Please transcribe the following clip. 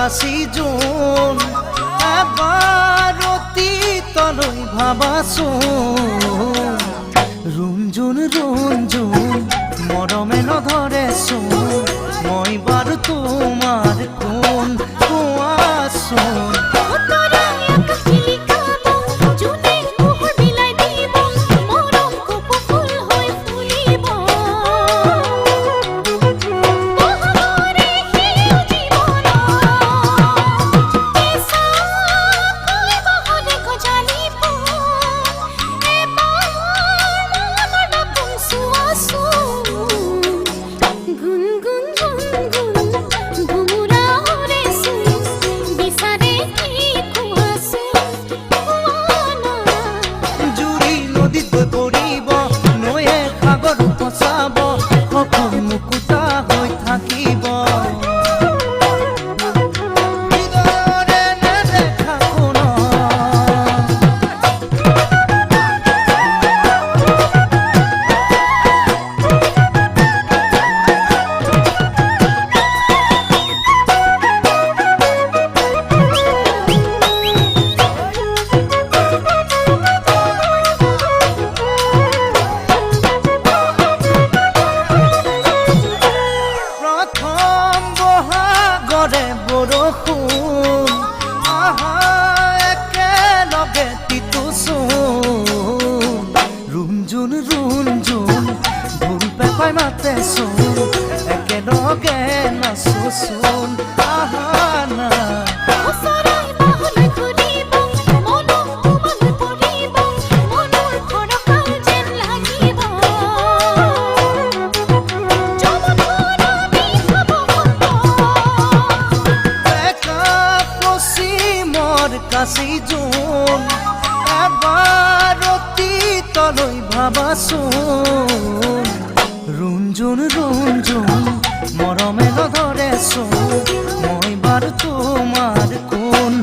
কাশি zone এবাৰ অতীতলৈ ভাবাচোন ৰুণজোন ৰুণজোন মৰমে নধৰেচোন মই বাৰু তোমাৰ কোন কোৱাচোন বৰষুণ আহা একেলগে তিতুচোন ৰুণজোন ৰুণজোন ঢোল পেপাই মাতেচোন একেলগে নাচোচোন আহা না কাশি জোন এবাৰ অতীতলৈ ভাবাচোন ৰুণজোন ৰুণজোন মৰমে নধৰেচোন মই বাৰু তোমাৰ কোন